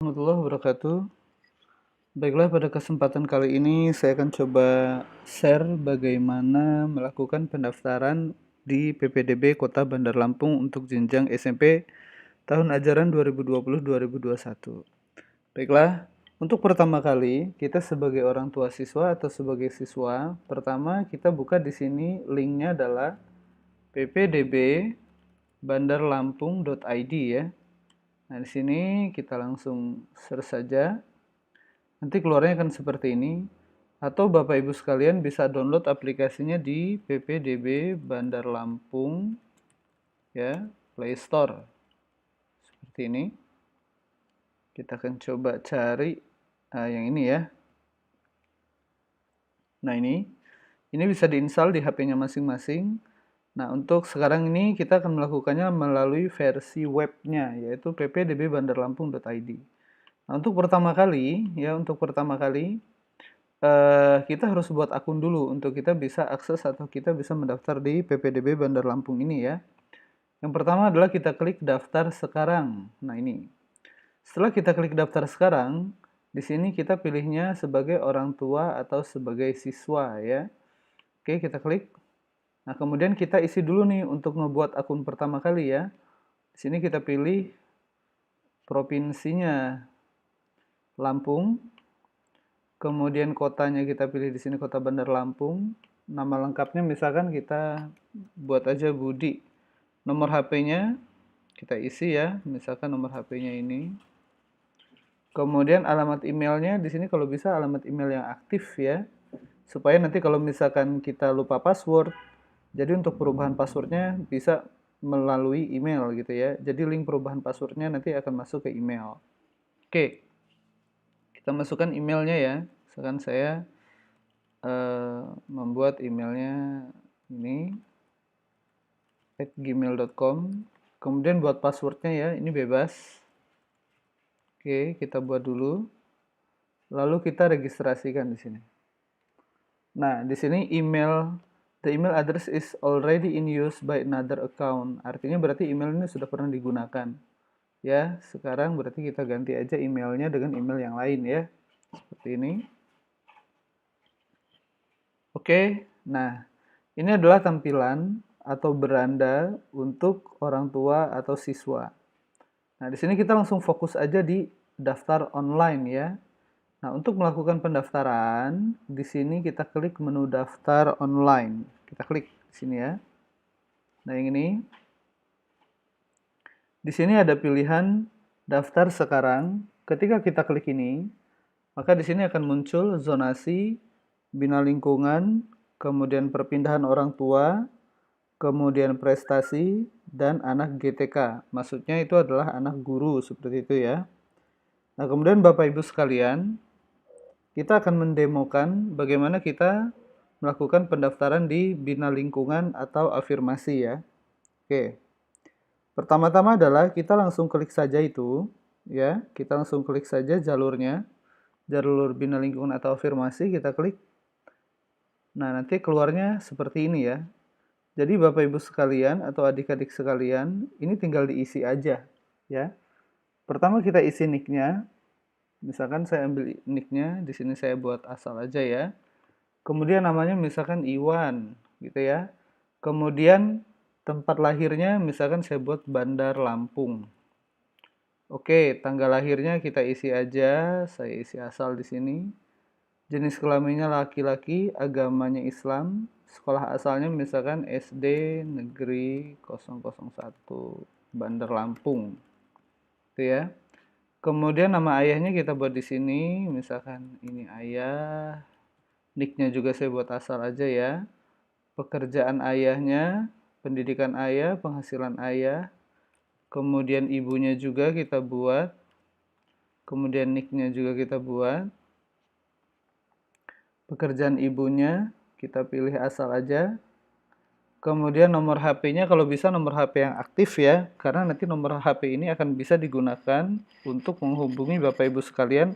Warahmatullahi wabarakatuh. Baiklah, pada kesempatan kali ini saya akan coba share bagaimana melakukan pendaftaran di PPDB Kota Bandar Lampung untuk jenjang SMP tahun ajaran 2020-2021. Baiklah, untuk pertama kali kita sebagai orang tua siswa atau sebagai siswa, pertama kita buka di sini linknya adalah ppdbbandarlampung.id ya. Nah, di sini kita langsung search saja. Nanti keluarnya akan seperti ini. Atau Bapak Ibu sekalian bisa download aplikasinya di ppdb Bandar Lampung ya, Play Store. Seperti ini. Kita akan coba cari yang ini ya. Nah, ini bisa diinstal di HP-nya masing-masing. Nah, untuk sekarang ini kita akan melakukannya melalui versi webnya, yaitu ppdbbandarlampung.id. Nah, untuk pertama kali kita harus buat akun dulu untuk kita bisa akses atau kita bisa mendaftar di PPDB Bandar Lampung ini ya. Yang pertama adalah kita klik daftar sekarang. Nah, ini. Setelah kita klik daftar sekarang, di sini kita pilihnya sebagai orang tua atau sebagai siswa ya. Oke, kita klik. Nah, kemudian kita isi dulu nih untuk ngebuat akun pertama kali ya. Di sini kita pilih provinsinya Lampung. Kemudian kotanya kita pilih di sini Kota Bandar Lampung. Nama lengkapnya misalkan kita buat aja Budi. Nomor HP-nya kita isi ya, misalkan nomor HP-nya ini. Kemudian alamat emailnya di sini kalau bisa alamat email yang aktif ya. Supaya nanti kalau misalkan kita lupa password, jadi untuk perubahan passwordnya bisa melalui email gitu ya. Jadi link perubahan passwordnya nanti akan masuk ke email. Oke, kita masukkan emailnya ya. Misalkan saya membuat emailnya ini @gmail.com. Kemudian buat passwordnya ya, ini bebas. Oke, kita buat dulu. Lalu kita registrasikan di sini. Nah, di sini the email address is already in use by another account. Artinya berarti email ini sudah pernah digunakan. Ya, sekarang berarti kita ganti aja emailnya dengan email yang lain ya. Seperti ini. Oke, nah ini adalah tampilan atau beranda untuk orang tua atau siswa. Nah, di sini kita langsung fokus aja di daftar online ya. Nah, untuk melakukan pendaftaran, di sini kita klik menu daftar online. Kita klik di sini ya. Nah, yang ini. Di sini ada pilihan daftar sekarang. Ketika kita klik ini, maka di sini akan muncul zonasi, bina lingkungan, kemudian perpindahan orang tua, kemudian prestasi, dan anak GTK. Maksudnya itu adalah anak guru, seperti itu ya. Nah, kemudian Bapak Ibu sekalian, kita akan mendemokan bagaimana kita melakukan pendaftaran di bina lingkungan atau afirmasi ya. Oke. Pertama-tama adalah kita langsung klik saja itu, ya. Kita langsung klik saja jalurnya. Jalur bina lingkungan atau afirmasi, kita klik. Nah, nanti keluarnya seperti ini ya. Jadi Bapak Ibu sekalian atau adik-adik sekalian, ini tinggal diisi aja, ya. Pertama kita isi nick-nya. Misalkan saya ambil nick-nya, di sini saya buat asal aja ya. Kemudian namanya misalkan Iwan, gitu ya. Kemudian tempat lahirnya misalkan saya buat Bandar Lampung. Oke, tanggal lahirnya kita isi aja, saya isi asal di sini. Jenis kelaminnya laki-laki, agamanya Islam, sekolah asalnya misalkan SD Negeri 001 Bandar Lampung. Itu ya. Kemudian nama ayahnya kita buat di sini, misalkan ini ayah. Nick-nya juga saya buat asal aja ya. Pekerjaan ayahnya, pendidikan ayah, penghasilan ayah. Kemudian ibunya juga kita buat. Kemudian nick-nya juga kita buat. Pekerjaan ibunya kita pilih asal aja. Kemudian nomor HP-nya kalau bisa nomor HP yang aktif ya. Karena nanti nomor HP ini akan bisa digunakan untuk menghubungi Bapak Ibu sekalian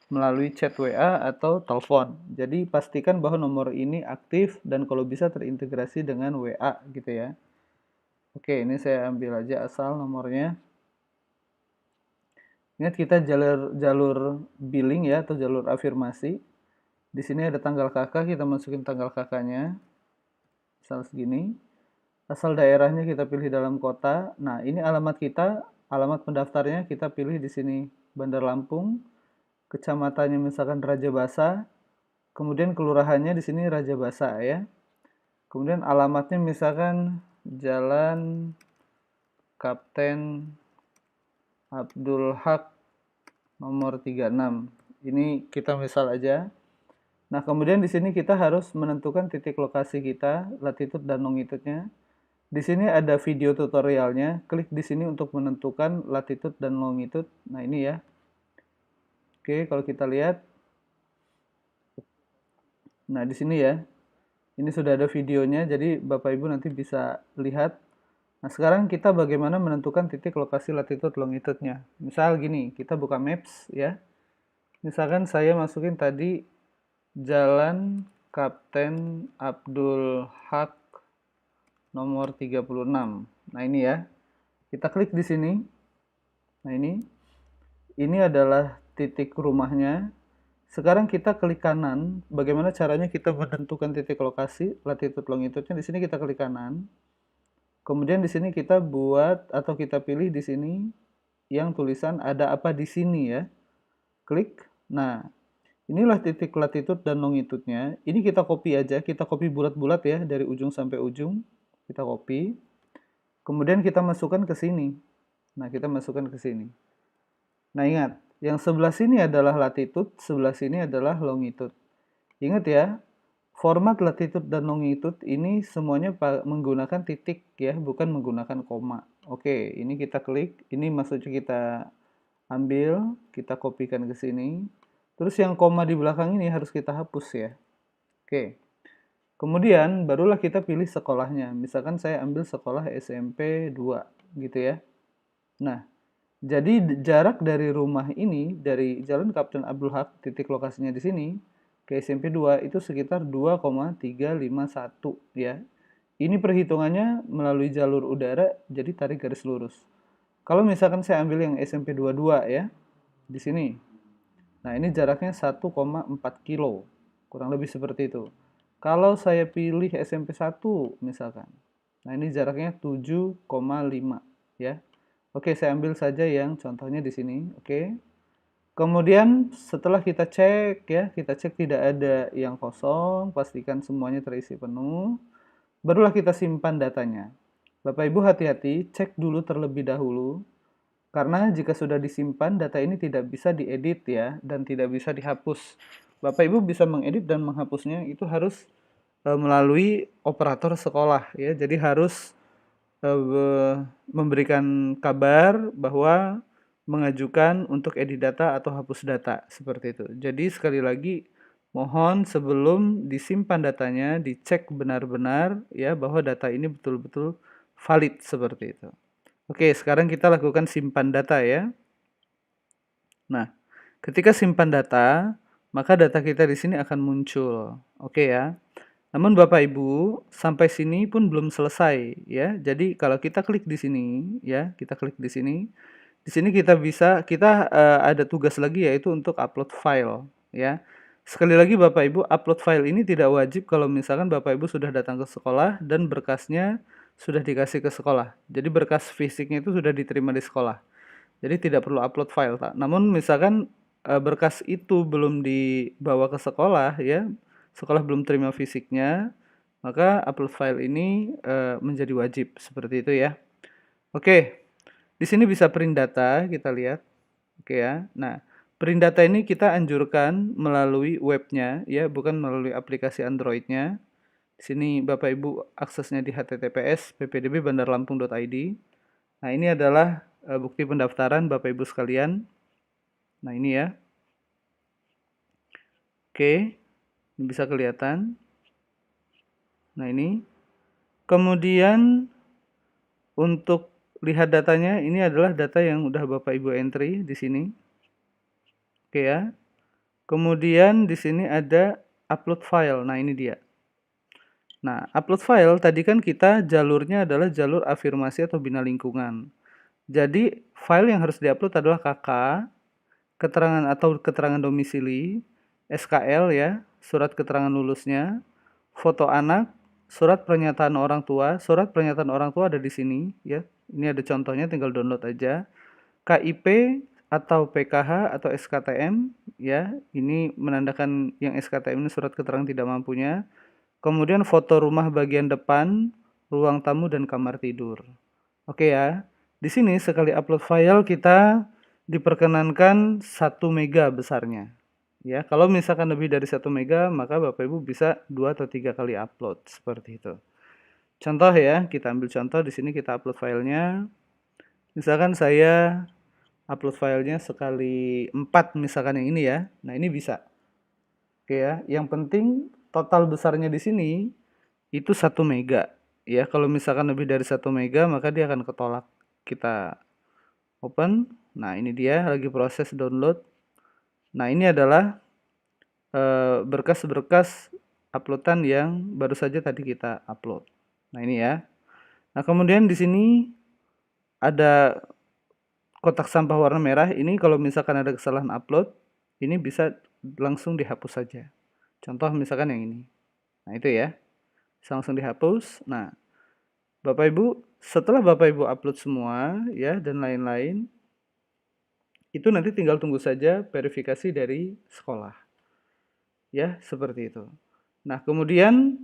melalui chat WA atau telepon. Jadi pastikan bahwa nomor ini aktif dan kalau bisa terintegrasi dengan WA gitu ya. Oke, ini saya ambil aja asal nomornya. Ingat kita jalur billing ya atau jalur afirmasi. Di sini ada tanggal kakak, kita masukin tanggal kakaknya. Misal segini. Asal daerahnya kita pilih dalam kota. Nah, ini alamat kita, alamat pendaftarnya kita pilih di sini Bandar Lampung. Kecamatannya misalkan Raja Basa. Kemudian kelurahannya di sini Raja Basa ya. Kemudian alamatnya misalkan Jalan Kapten Abdul Haq nomor 36. Ini kita misal aja. Nah, kemudian di sini kita harus menentukan titik lokasi kita, latitude dan longitude-nya. Di sini ada video tutorialnya. Klik di sini untuk menentukan latitude dan longitude. Nah, ini ya. Oke, kalau kita lihat. Nah, di sini ya. Ini sudah ada videonya, jadi Bapak Ibu nanti bisa lihat. Nah, sekarang kita bagaimana menentukan titik lokasi latitude longitude-nya. Misal gini, kita buka Maps ya. Misalkan saya masukin tadi Jalan Kapten Abdul Haq nomor 36. Nah, ini ya. Kita klik di sini. Nah, ini adalah titik rumahnya. Sekarang kita klik kanan. Bagaimana caranya kita menentukan titik lokasi, latitude longitude-nya? Di sini kita klik kanan. Kemudian di sini kita buat atau kita pilih di sini yang tulisan ada apa di sini ya. Klik. Nah, inilah titik latitude dan longitude-nya. Ini kita copy aja, kita copy bulat-bulat ya dari ujung sampai ujung. Kita copy. Kemudian kita masukkan ke sini. Nah, kita masukkan ke sini. Nah, ingat, yang sebelah sini adalah latitude, sebelah sini adalah longitude. Ingat ya, format latitude dan longitude ini semuanya menggunakan titik ya, bukan menggunakan koma. Oke, ini kita klik, ini maksudnya kita ambil, kita kopikan ke sini. Terus yang koma di belakang ini harus kita hapus ya. Oke. Kemudian barulah kita pilih sekolahnya. Misalkan saya ambil sekolah SMP 2 gitu ya. Nah, jadi jarak dari rumah ini, dari Jalan Kapten Abdul Haq, titik lokasinya di sini, ke SMP 2 itu sekitar 2,351 ya. Ini perhitungannya melalui jalur udara, jadi tarik garis lurus. Kalau misalkan saya ambil yang SMP 22 ya, di sini. Nah, ini jaraknya 1,4 kilo. Kurang lebih seperti itu. Kalau saya pilih SMP 1 misalkan. Nah, ini jaraknya 7,5 ya. Oke, saya ambil saja yang contohnya di sini. Oke. Kemudian setelah kita cek ya, kita cek tidak ada yang kosong, pastikan semuanya terisi penuh. Barulah kita simpan datanya. Bapak Ibu hati-hati, cek dulu terlebih dahulu. Karena jika sudah disimpan, data ini tidak bisa diedit ya, dan tidak bisa dihapus. Bapak Ibu bisa mengedit dan menghapusnya itu harus melalui operator sekolah ya. Jadi harus memberikan kabar bahwa mengajukan untuk edit data atau hapus data seperti itu. Jadi sekali lagi mohon sebelum disimpan datanya dicek benar-benar ya bahwa data ini betul-betul valid seperti itu. Oke, sekarang kita lakukan simpan data ya. Nah, ketika simpan data, maka data kita di sini akan muncul. Oke ya. Namun Bapak Ibu, sampai sini pun belum selesai ya. Jadi kalau kita klik di sini ya, kita klik di sini. Di sini kita ada tugas lagi yaitu untuk upload file ya. Sekali lagi Bapak Ibu, upload file ini tidak wajib kalau misalkan Bapak Ibu sudah datang ke sekolah dan berkasnya sudah dikasih ke sekolah. Jadi berkas fisiknya itu sudah diterima di sekolah. Jadi tidak perlu upload file, Pak. Namun misalkan berkas itu belum dibawa ke sekolah ya, sekolah belum terima fisiknya, maka upload file ini menjadi wajib seperti itu ya. Oke. Di sini bisa print data, kita lihat. Oke ya. Nah, print data ini kita anjurkan melalui webnya ya, bukan melalui aplikasi Android-nya. Di sini Bapak Ibu aksesnya di https://ppdb-bandarlampung.id. Nah, ini adalah bukti pendaftaran Bapak Ibu sekalian. Nah, ini ya. Oke. Ini bisa kelihatan. Nah, ini. Kemudian untuk lihat datanya, ini adalah data yang udah Bapak Ibu entry di sini. Oke ya. Kemudian di sini ada upload file. Nah, ini dia. Nah, upload file tadi kan kita jalurnya adalah jalur afirmasi atau bina lingkungan. Jadi file yang harus diupload adalah KK, keterangan atau keterangan domisili, SKL ya, surat keterangan lulusnya, foto anak, surat pernyataan orang tua. Surat pernyataan orang tua ada di sini ya. Ini ada contohnya, tinggal download aja. KIP atau PKH atau SKTM ya. Ini menandakan yang SKTM ini surat keterangan tidak mampunya. Kemudian foto rumah bagian depan, ruang tamu dan kamar tidur. Oke ya. Di sini sekali upload file kita diperkenankan 1 mega besarnya. Ya, kalau misalkan lebih dari 1 mega, maka Bapak Ibu bisa 2 atau 3 kali upload seperti itu. Contoh ya, kita ambil contoh di sini kita upload filenya. Misalkan saya upload filenya sekali 4 misalkan yang ini ya. Nah, ini bisa. Oke ya, yang penting total besarnya di sini itu 1 mega. Ya, kalau misalkan lebih dari 1 mega maka dia akan ketolak. Kita open. Nah, ini dia lagi proses download. Nah, ini adalah berkas-berkas uploadan yang baru saja tadi kita upload. Nah, ini ya. Nah, kemudian di sini ada kotak sampah warna merah. Ini kalau misalkan ada kesalahan upload, ini bisa langsung dihapus saja. Contoh misalkan yang ini. Nah, itu ya. Bisa langsung dihapus. Nah, Bapak Ibu, setelah Bapak Ibu upload semua ya dan lain-lain, itu nanti tinggal tunggu saja verifikasi dari sekolah. Ya, seperti itu. Nah, kemudian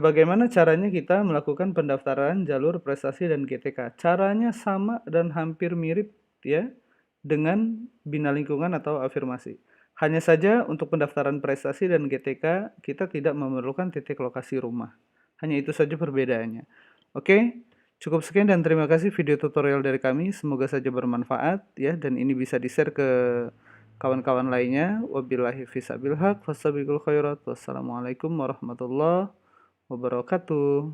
bagaimana caranya kita melakukan pendaftaran jalur prestasi dan GTK? Caranya sama dan hampir mirip ya dengan Bina Lingkungan atau afirmasi. Hanya saja untuk pendaftaran prestasi dan GTK kita tidak memerlukan titik lokasi rumah. Hanya itu saja perbedaannya. Oke, cukup sekian dan terima kasih video tutorial dari kami. Semoga saja bermanfaat ya dan ini bisa di-share ke kawan-kawan lainnya. Wabillahi fisabilil haq, fastabiqul khairat. Wassalamualaikum warahmatullahi wabarakatuh.